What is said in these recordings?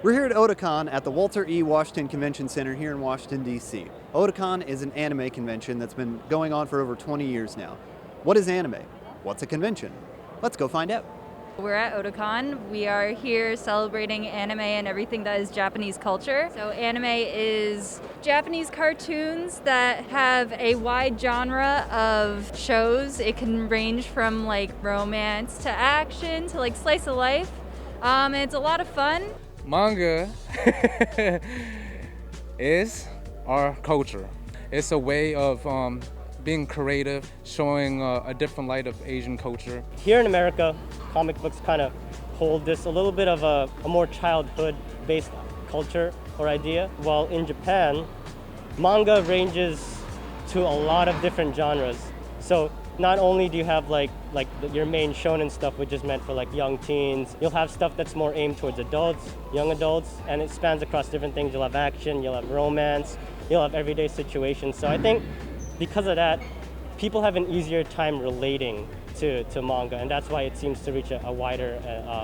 We're here at Otakon at the Walter E. Washington Convention Center here in Washington, D.C. Otakon is an anime convention that's been going on for over 20 years now. What is anime? What's a convention? Let's go find out. We're at Otakon. We are here celebrating anime and everything that is Japanese culture. So anime is Japanese cartoons that have a wide genre of shows. It can range from like romance to action to like slice of life. It's a lot of fun. Manga is our culture. It's a way of being creative, showing a different light of Asian culture. Here in America, comic books kind of hold this a little bit of a more childhood-based culture or idea, while in Japan, manga ranges to a lot of different genres. So not only do you have like your main shonen stuff, which is meant for like young teens, you'll have stuff that's more aimed towards adults, young adults, and it spans across different things. You'll have action, you'll have romance, you'll have everyday situations. So I think because of that, people have an easier time relating to manga, and that's why it seems to reach a wider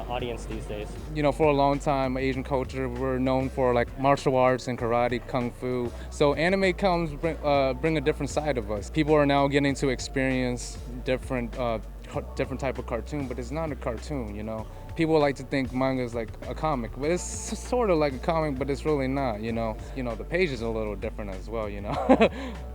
audience these days. You know, for a long time, Asian culture, we're known for like martial arts and karate, kung fu. So anime comes bring a different side of us. People are now getting to experience different type of cartoon, but it's not a cartoon, you know. People like to think manga is like a comic, but it's sort of like a comic, but it's really not, you know. You know, the page is a little different as well, you know.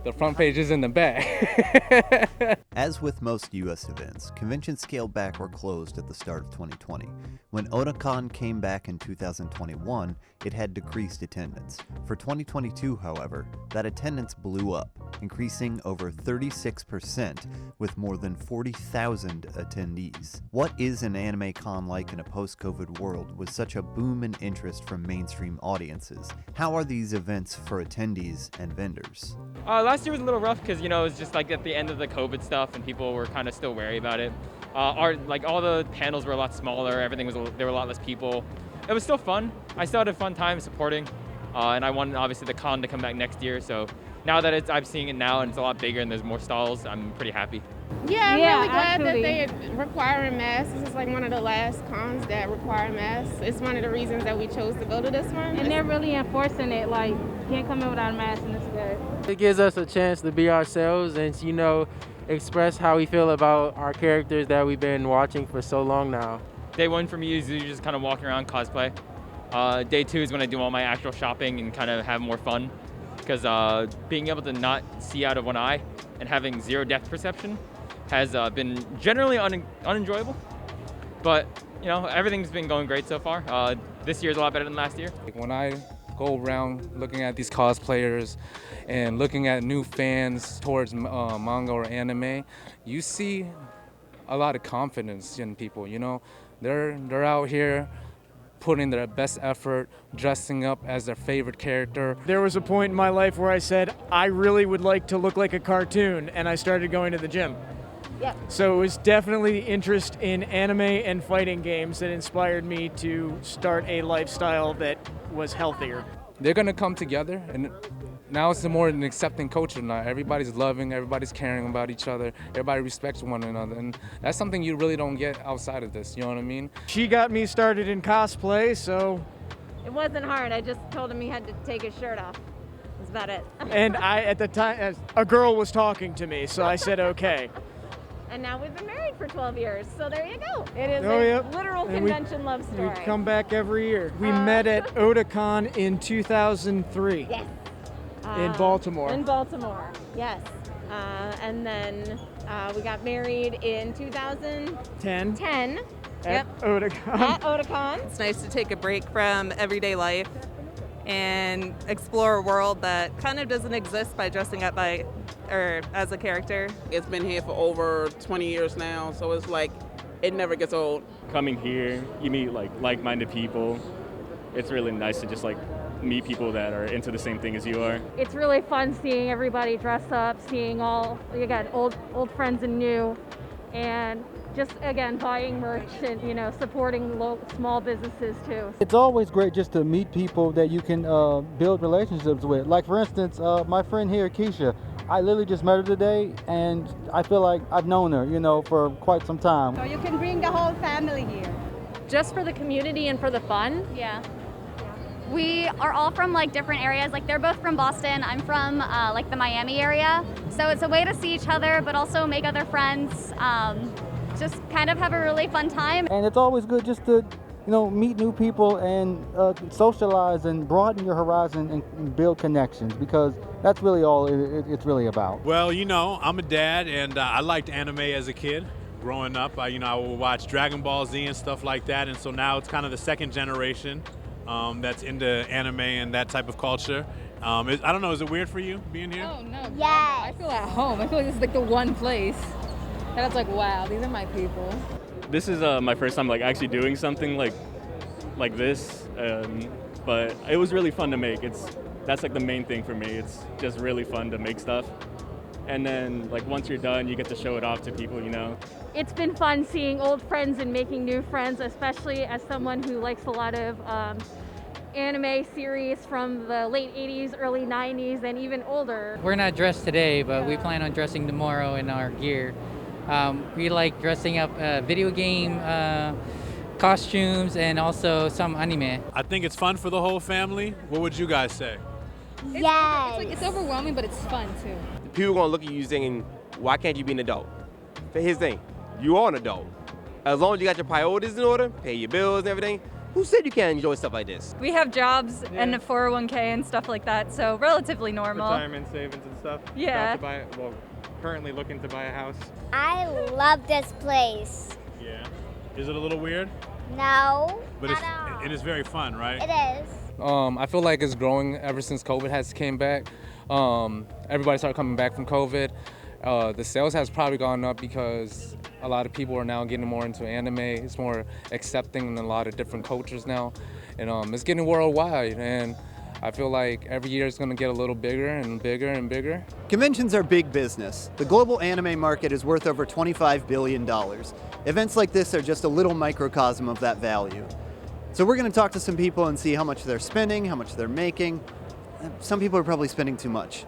The front page is in the back. As with most U.S. events, conventions scaled back or closed at the start of 2020. When Otakon came back in 2021, it had decreased attendance. For 2022, however, that attendance blew up, increasing over 36% with more than 40,000 attendees. What is an anime con like in a post-COVID world with such a boom in interest from mainstream audiences? How are these events for attendees and vendors? Last year was a little rough because, you know, it was just like at the end of the COVID stuff and people were kind of still wary about it. All the panels were a lot smaller, there were a lot less people. It was still fun. I still had a fun time supporting, and I want obviously the con to come back next year. So now that I'm seeing it now and it's a lot bigger and there's more stalls, I'm pretty happy. Yeah, I'm really glad that they are requiring masks. This is like one of the last cons that require masks. It's one of the reasons that we chose to go to this one. And they're really enforcing it, like, you can't come in without a mask and it's good. It gives us a chance to be ourselves and, you know, express how we feel about our characters that we've been watching for so long now. Day one for me is usually just kind of walking around cosplay. Day two is when I do all my actual shopping and kind of have more fun. Because being able to not see out of one eye and having zero depth perception has been generally unenjoyable. But, you know, everything's been going great so far. This year's a lot better than last year. When I go around looking at these cosplayers and looking at new fans towards manga or anime, you see a lot of confidence in people, you know. They're out here putting their best effort, dressing up as their favorite character. There was a point in my life where I said, I really would like to look like a cartoon, and I started going to the gym. Yep. So it was definitely interest in anime and fighting games that inspired me to start a lifestyle that was healthier. They're gonna come together, and now it's more an accepting culture now. Everybody's loving, everybody's caring about each other, everybody respects one another, and that's something you really don't get outside of this, you know what I mean? She got me started in cosplay, so... It wasn't hard, I just told him he had to take his shirt off. That's about it. And at the time, a girl was talking to me, so I said okay. And now we've been married for 12 years, so there you go. It is literal And convention love story. We come back every year. We met at Otakon in 2003. Yes. In Baltimore. In Baltimore, yes. And then we got married in 2010. 10 Yep. Otakon. At Otakon. It's nice to take a break from everyday life and explore a world that kind of doesn't exist by dressing up as a character. It's been here for over 20 years now, so it's like it never gets old. Coming here, you meet like-minded people. It's really nice to just meet people that are into the same thing as you are. It's really fun seeing everybody dress up, seeing old friends and new, and just again buying merch and supporting small businesses too. It's always great just to meet people that you can build relationships with. Like for instance, my friend here, Keisha, I literally just met her today, and I feel like I've known her, for quite some time. So you can bring the whole family here. Just for the community and for the fun? Yeah. We are all from like different areas. Like they're both from Boston. I'm from like the Miami area. So it's a way to see each other, but also make other friends. Just kind of have a really fun time. And it's always good just to, meet new people and socialize and broaden your horizon and build connections, because that's really all it's really about. Well, I'm a dad, and I liked anime as a kid. Growing up, I would watch Dragon Ball Z and stuff like that, and so now it's kind of the second generation that's into anime and that type of culture. I don't know, is it weird for you being here? Oh, no. Yeah. I feel at home. I feel like this is like the one place. And it's like, wow, these are my people. This is my first time actually doing something like this, but it was really fun to make. That's the main thing for me. It's just really fun to make stuff. And then once you're done, you get to show it off to people, It's been fun seeing old friends and making new friends, especially as someone who likes a lot of anime series from the late 80s, early 90s, and even older. We're not dressed today, but we plan on dressing tomorrow in our gear. We like dressing up video game costumes and also some anime. I think it's fun for the whole family. What would you guys say? Yeah. It's overwhelming, but it's fun too. People are gonna look at you saying, why can't you be an adult? But here's the thing, you are an adult. As long as you got your priorities in order, pay your bills and everything, who said you can't enjoy stuff like this? We have jobs and a 401k and stuff like that, so relatively normal. Retirement savings and stuff? Yeah. Currently looking to buy a house. I love this place. Yeah. Is it a little weird? No, but it is very fun, right? It is. I feel like it's growing ever since COVID has came back. Everybody started coming back from COVID. The sales has probably gone up because a lot of people are now getting more into anime. It's more accepting in a lot of different cultures now. And it's getting worldwide. And I feel like every year it's going to get a little bigger and bigger and bigger. Conventions are big business. The global anime market is worth over $25 billion. Events like this are just a little microcosm of that value. So we're going to talk to some people and see how much they're spending, how much they're making. Some people are probably spending too much.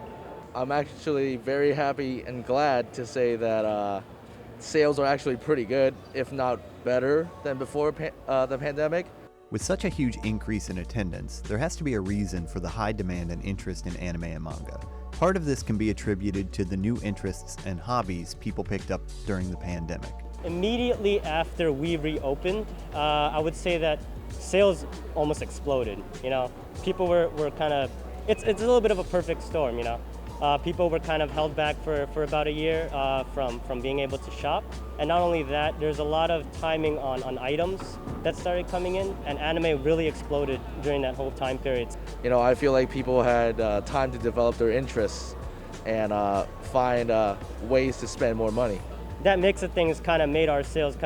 I'm actually very happy and glad to say that sales are actually pretty good, if not better than before the pandemic. With such a huge increase in attendance, there has to be a reason for the high demand and interest in anime and manga. Part of this can be attributed to the new interests and hobbies people picked up during the pandemic. Immediately after we reopened, I would say that sales almost exploded. People were kind of, it's a little bit of a perfect storm. People were kind of held back for about a year from being able to shop. And not only that, there's a lot of timing on items that started coming in, and anime really exploded during that whole time period. I feel like people had time to develop their interests and find ways to spend more money. That mix of things kind of made our sales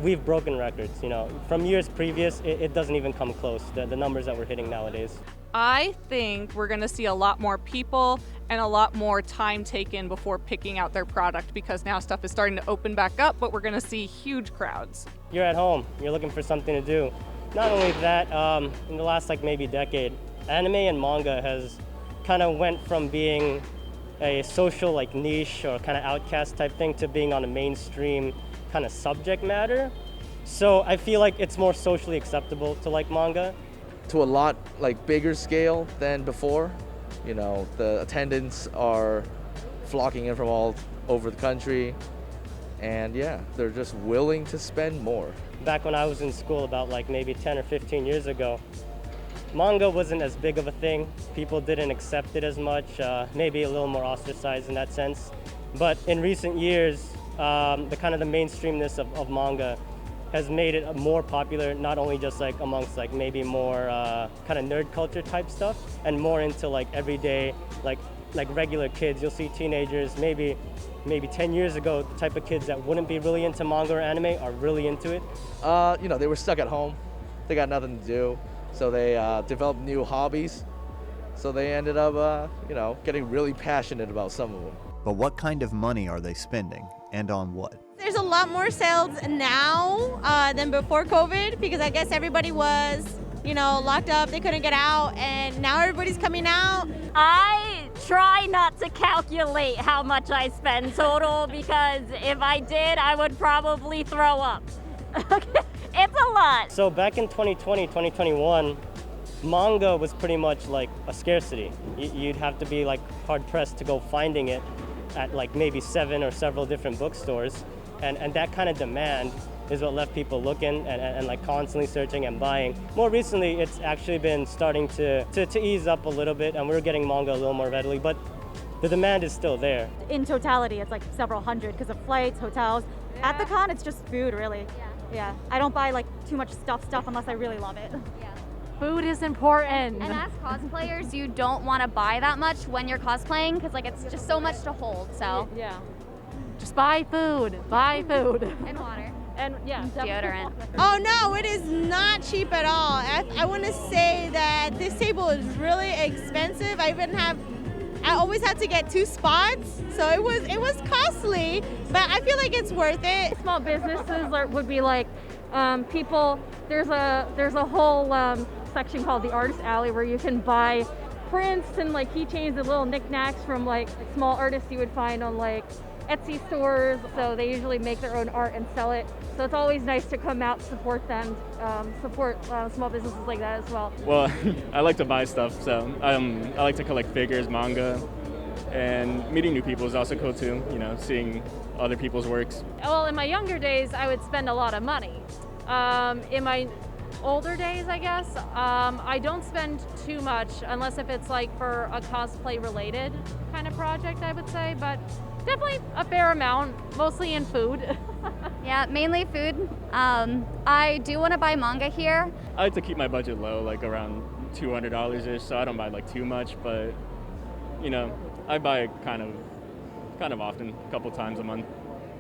we've broken records. From years previous, it doesn't even come close, the numbers that we're hitting nowadays. I think we're going to see a lot more people and a lot more time taken before picking out their product, because now stuff is starting to open back up, but we're going to see huge crowds. You're at home, you're looking for something to do. Not only that, in the last maybe decade, anime and manga has kind of went from being a social niche or kind of outcast type thing to being on a mainstream kind of subject matter. So I feel like it's more socially acceptable to like manga. To a lot bigger scale than before. The attendants are flocking in from all over the country, and yeah, they're just willing to spend more. Back when I was in school about maybe 10 or 15 years ago, manga wasn't as big of a thing. People didn't accept it as much, maybe a little more ostracized in that sense. But in recent years, the mainstreamness of manga has made it more popular, not only just amongst maybe more kind of nerd culture type stuff, and more into everyday like regular kids. You'll see teenagers maybe 10 years ago, the type of kids that wouldn't be really into manga or anime are really into it. They were stuck at home, they got nothing to do, so they developed new hobbies. So they ended up getting really passionate about some of them. But what kind of money are they spending, and on what? There's a lot more sales now than before COVID, because I guess everybody was, locked up, they couldn't get out, and now everybody's coming out. I try not to calculate how much I spend total, because if I did, I would probably throw up. It's a lot. So back in 2020, 2021, manga was pretty much like a scarcity. You'd have to be like hard pressed to go finding it at like maybe 7 or several different bookstores. And that kind of demand is what left people looking and like constantly searching and buying. More recently, it's actually been starting to ease up a little bit, and we're getting manga a little more readily, but the demand is still there. In totality, it's like several hundred because of flights, hotels. At the con, it's just food, really. Yeah. I don't buy like too much stuff unless I really love it. Yeah. Food is important. And as cosplayers, you don't want to buy that much when you're cosplaying because like it's just so much to hold. So yeah, just buy food. Buy food and water. And yeah, deodorant. Oh no, it is not cheap at all. I want to say that this table is really expensive. I always had to get 2 spots, so it was costly, but I feel like it's worth it. Small businesses would be like people. There's a whole section called the Artist Alley where you can buy prints and like keychains and little knickknacks from like small artists you would find on like Etsy stores. So they usually make their own art and sell it. So it's always nice to come out, support them, support small businesses like that as well. Well, I like to buy stuff, so I like to collect figures, manga, and meeting new people is also cool too. You know, seeing other people's works. Well, in my younger days, I would spend a lot of money. In my older days, I guess, I don't spend too much unless if it's like for a cosplay related kind of project, I would say, but definitely a fair amount, mostly in food. Yeah, mainly food. I do want to buy manga here. I like to keep my budget low, like around $200-ish, so I don't buy like too much, but you know, I buy kind of often, a couple times a month,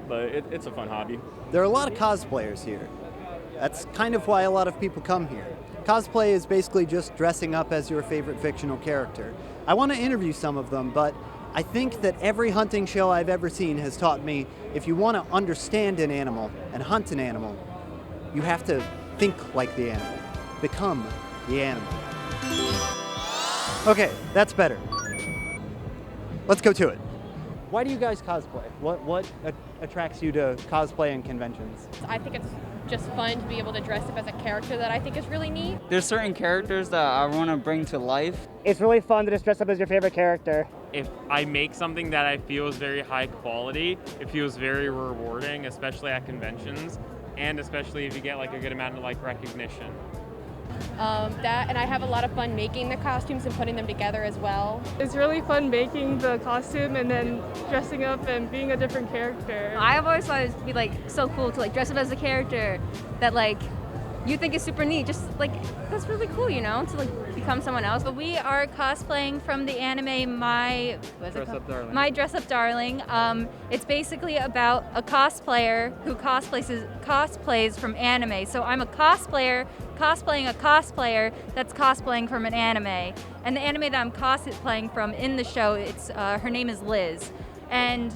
but it's a fun hobby. There are a lot of cosplayers here. That's kind of why a lot of people come here. Cosplay is basically just dressing up as your favorite fictional character. I want to interview some of them, but I think that every hunting show I've ever seen has taught me if you want to understand an animal and hunt an animal, you have to think like the animal, become the animal. Okay, that's better. Let's go to it. Why do you guys cosplay? What attracts you to cosplay and conventions? I think it's just fun to be able to dress up as a character that I think is really neat. There's certain characters that I want to bring to life. It's really fun to just dress up as your favorite character. If I make something that I feel is very high quality, it feels very rewarding, especially at conventions, and especially if you get like a good amount of like recognition. And I have a lot of fun making the costumes and putting them together as well. It's really fun making the costume and then dressing up and being a different character. I've always thought it'd be like so cool to like dress up as a character that like you think is super neat. Just like that's really cool, you know, to like become someone else. But we are cosplaying from the anime My Dress Up Darling. It's basically about a cosplayer who cosplays from anime. So I'm a cosplayer cosplaying a cosplayer that's cosplaying from an anime. And the anime that I'm cosplaying from in the show, it's her name is Liz, and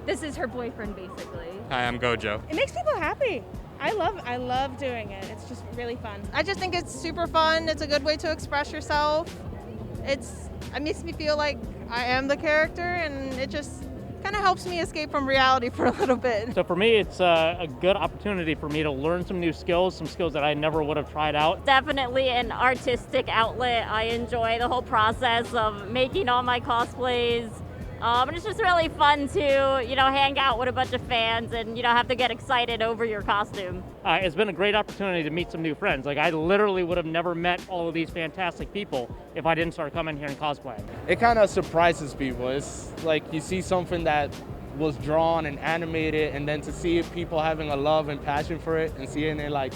this is her boyfriend basically. Hi, I'm Gojo. It makes people happy. I love doing it. It's just really fun. I just think it's super fun. It's a good way to express yourself. It makes me feel like I am the character, and it just kind of helps me escape from reality for a little bit. So for me, it's a good opportunity for me to learn some new skills, some skills that I never would have tried out. Definitely an artistic outlet. I enjoy the whole process of making all my cosplays. It's just really fun to, you know, hang out with a bunch of fans and, you know, have to get excited over your costume. It's been a great opportunity to meet some new friends. Like, I literally would have never met all of these fantastic people if I didn't start coming here and cosplaying. It kind of surprises people. It's like you see something that was drawn and animated, and then to see people having a love and passion for it and seeing it like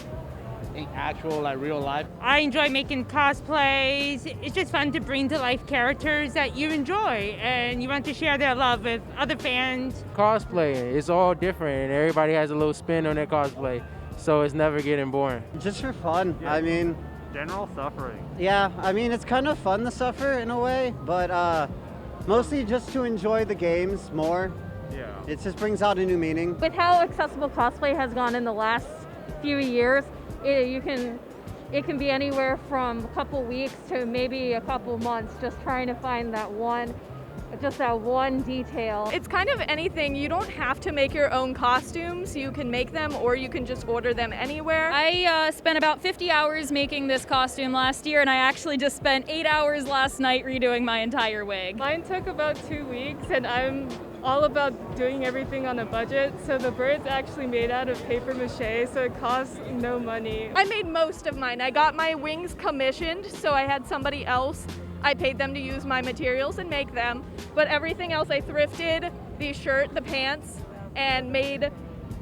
in actual, like real life. I enjoy making cosplays. It's just fun to bring to life characters that you enjoy and you want to share their love with other fans. Cosplaying, it's all different and everybody has a little spin on their cosplay, so it's never getting boring. Just for fun. Yeah. I mean, general suffering. Yeah, I mean, it's kind of fun to suffer in a way, but mostly just to enjoy the games more. Yeah. It just brings out a new meaning. With how accessible cosplay has gone in the last few years, it can be anywhere from a couple weeks to maybe a couple months just trying to find that one just that one detail. It's kind of anything. You don't have to make your own costumes. You can make them or you can just order them anywhere. I spent about 50 hours making this costume last year, and I actually just spent 8 hours last night redoing my entire wig. Mine took about 2 weeks, and I'm all about doing everything on a budget. So the bird's actually made out of paper mache, so it costs no money. I made most of mine. I got my wings commissioned, so I had somebody else. I paid them to use my materials and make them, but everything else I thrifted, the shirt, the pants, and made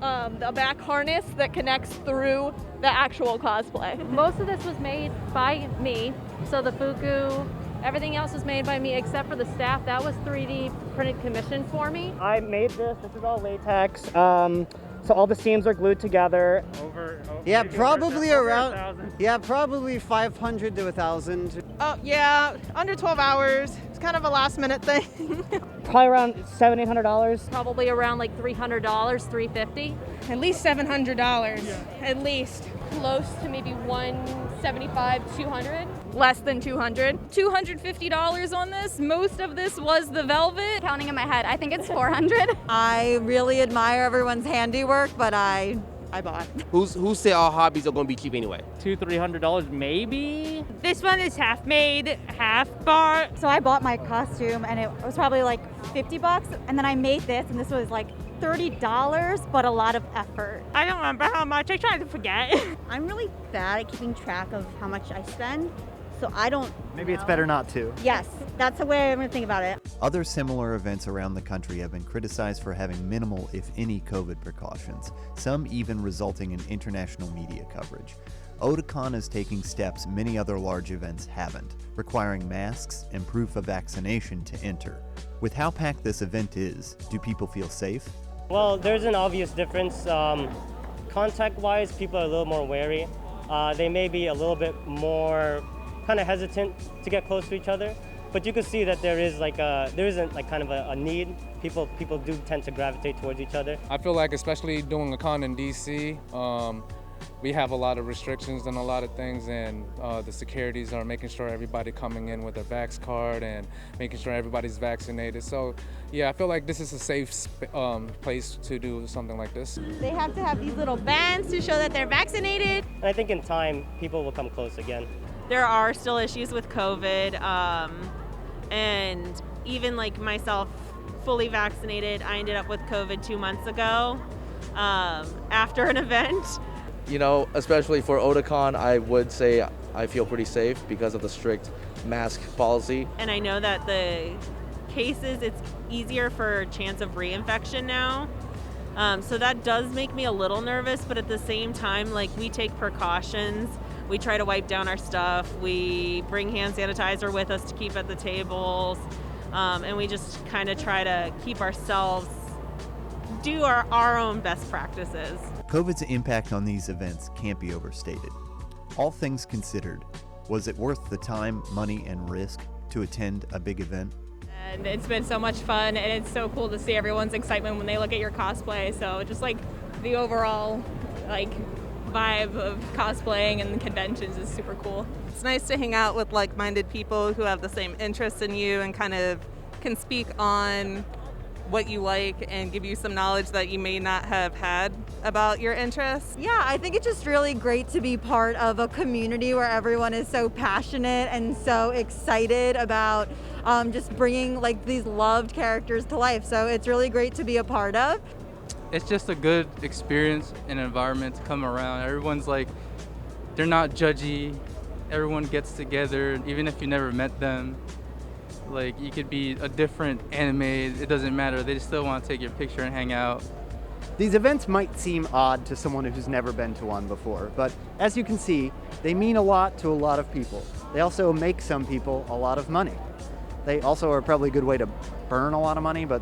a back harness that connects through the actual cosplay. Most of this was made by me, so the fuku, everything else was made by me except for the staff. That was 3D printed commission for me. I made this. This is all latex. So all the seams are glued together. Yeah, probably around. Yeah, probably 500 to 1,000. Oh, yeah, under 12 hours. It's kind of a last minute thing. Probably around $700-800. Probably around like $300, $350. At least $700, at least. Close to maybe 175, 200. Less than 200. $250 on this. Most of this was the velvet. Counting in my head, I think it's 400. I really admire everyone's handiwork, but I bought. Who said all hobbies are going to be cheap anyway? $200-300 maybe. This one is half made, half bought. So I bought my costume and it was probably like $50, and then I made this and this was like $30, but a lot of effort. I don't remember how much. I tried to forget. I'm really bad at keeping track of how much I spend, so I don't Maybe it's better not to. Yes, that's the way I'm gonna think about it. Other similar events around the country have been criticized for having minimal, if any, COVID precautions, some even resulting in international media coverage. Otakon is taking steps many other large events haven't, requiring masks and proof of vaccination to enter. With how packed this event is, do people feel safe? Well, there's an obvious difference. Contact-wise, people are a little more wary. They may be a little bit more kind of hesitant to get close to each other, but you can see that there isn't like kind of a need. People do tend to gravitate towards each other. I feel like, especially doing a con in DC, we have a lot of restrictions on a lot of things, and the securities are making sure everybody coming in with a vax card and making sure everybody's vaccinated. So yeah, I feel like this is a safe place to do something like this. They have to have these little bands to show that they're vaccinated. And I think in time, people will come close again. There are still issues with COVID, and even like myself, fully vaccinated, I ended up with COVID 2 months ago after an event. You know, especially for Otakon, I would say I feel pretty safe because of the strict mask policy. And I know that the cases, it's easier for chance of reinfection now. So that does make me a little nervous, but at the same time, like, we take precautions. We try to wipe down our stuff. We bring hand sanitizer with us to keep at the tables. And we just kind of try to keep ourselves, do our own best practices. COVID's impact on these events can't be overstated. All things considered, was it worth the time, money, and risk to attend a big event? And it's been so much fun, and it's so cool to see everyone's excitement when they look at your cosplay. So just like the overall vibe of cosplaying and conventions is super cool. It's nice to hang out with like-minded people who have the same interests in you and kind of can speak on what you like and give you some knowledge that you may not have had about your interests. Yeah, I think it's just really great to be part of a community where everyone is so passionate and so excited about just bringing like these loved characters to life. So it's really great to be a part of. It's just a good experience and environment to come around. Everyone's like, they're not judgy. Everyone gets together, even if you never met them. Like, you could be a different anime, it doesn't matter. They still want to take your picture and hang out. These events might seem odd to someone who's never been to one before, but as you can see, they mean a lot to a lot of people. They also make some people a lot of money. They also are probably a good way to burn a lot of money, but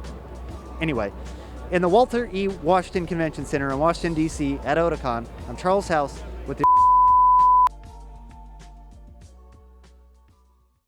anyway. In the Walter E. Washington Convention Center in Washington, D.C. at Otakon, I'm Charles House with the